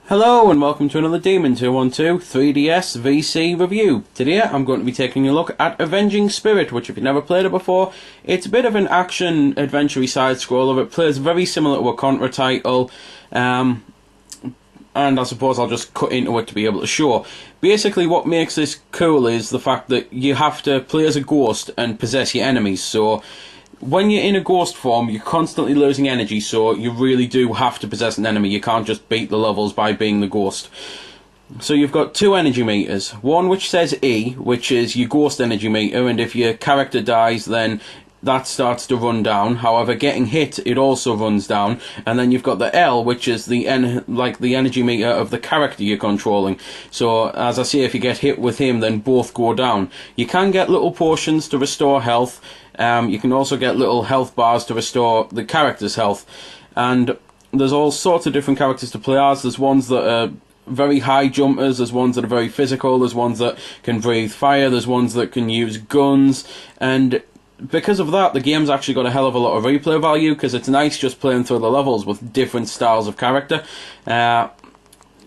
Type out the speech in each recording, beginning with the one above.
Hello and welcome to another Demon 212 3DS VC review. Today I'm going to be taking a look at Avenging Spirit, which if you've never played it before, it's a bit of an action adventure side scroller. It plays very similar to a Contra title, and I suppose I'll just cut into it to be able to show. Basically what makes this cool is the fact that you have to play as a ghost and possess your enemies. So when you're in a ghost form, you're constantly losing energy, so you really do have to possess an enemy. You can't just beat the levels by being the ghost. So you've got two energy meters. One which says E, which is your ghost energy meter, and if your character dies, then that starts to run down. However, getting hit, it also runs down. And then you've got the L, which is the energy meter of the character you're controlling. So, as I say, if you get hit with him, then both go down. You can get little potions to restore health. You can also get little health bars to restore the character's health. And there's all sorts of different characters to play as. There's ones that are very high jumpers, there's ones that are very physical, there's ones that can breathe fire, there's ones that can use guns, and because of that, the game's actually got a hell of a lot of replay value, because it's nice just playing through the levels with different styles of character.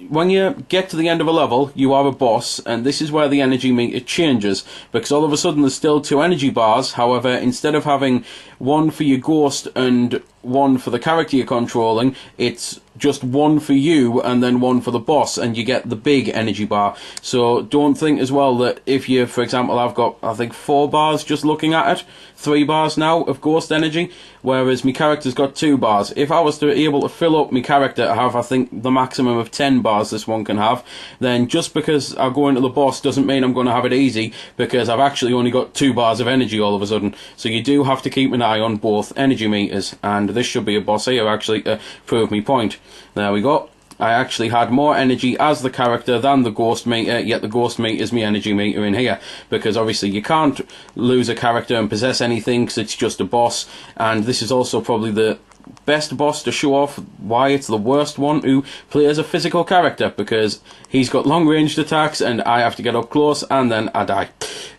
When you get to the end of a level, you are a boss, and this is where the energy meter changes, because all of a sudden there's still two energy bars. However, instead of having one for your ghost and one for the character you're controlling, it's just one for you and then one for the boss, and you get the big energy bar. So don't think as well that if you, for example, I've got, I think, 4 bars just looking at it, 3 bars now of ghost energy, whereas my character's got 2 bars. If I was to be able to fill up my character to have, I think, the maximum of 10 bars this one can have, then just because I go into the boss doesn't mean I'm going to have it easy, because I've actually only got 2 bars of energy all of a sudden. So you do have to keep an eye on both energy meters, and this should be a boss here actually to prove me point. There we go. I actually had more energy as the character than the ghost meter, yet the ghost meter is my energy meter in here, because obviously you can't lose a character and possess anything because it's just a boss, and this is also probably the best boss to show off why it's the worst one to play as a physical character, because he's got long ranged attacks and I have to get up close and then I die.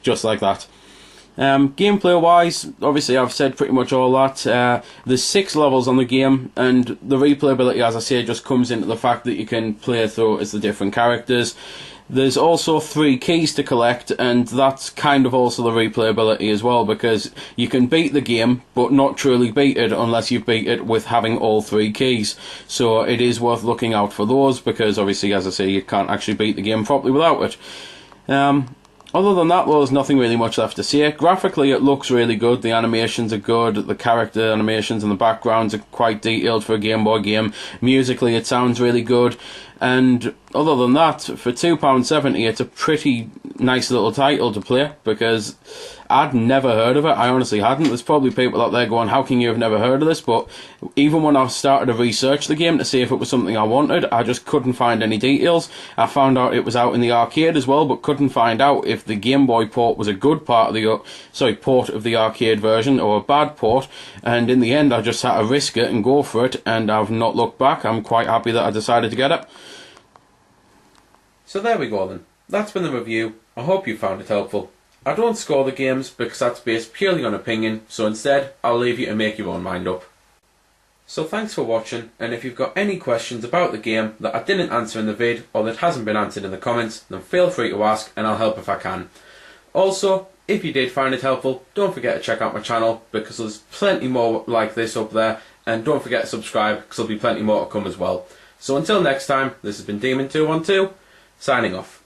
Just like that. Gameplay wise, obviously I've said pretty much all that. There's 6 levels on the game, and the replayability, as I say, just comes into the fact that you can play through as the different characters. There's also 3 keys to collect, and that's kind of also the replayability as well, because you can beat the game but not truly beat it unless you beat it with having all 3 keys. So it is worth looking out for those, because obviously, as I say, you can't actually beat the game properly without it. Other than that, well, there's nothing really much left to say. Graphically, it looks really good. The animations are good. The character animations and the backgrounds are quite detailed for a Game Boy game. Musically, it sounds really good. And other than that, for £2.70, it's a pretty nice little title to play, because I'd never heard of it. I honestly hadn't. There's probably people out there going, how can you have never heard of this? But even when I started to research the game to see if it was something I wanted, I just couldn't find any details. I found out it was out in the arcade as well, but couldn't find out if the Game Boy port was a good part of the port of the arcade version or a bad port. And in the end, I just had to risk it and go for it, and I've not looked back. I'm quite happy that I decided to get it. So there we go then. That's been the review. I hope you found it helpful. I don't score the games because that's based purely on opinion, so instead I'll leave you to make your own mind up. So thanks for watching, and if you've got any questions about the game that I didn't answer in the vid or that hasn't been answered in the comments, then feel free to ask and I'll help if I can. Also, if you did find it helpful, don't forget to check out my channel, because there's plenty more like this up there, and don't forget to subscribe because there'll be plenty more to come as well. So until next time, this has been Demon212, signing off.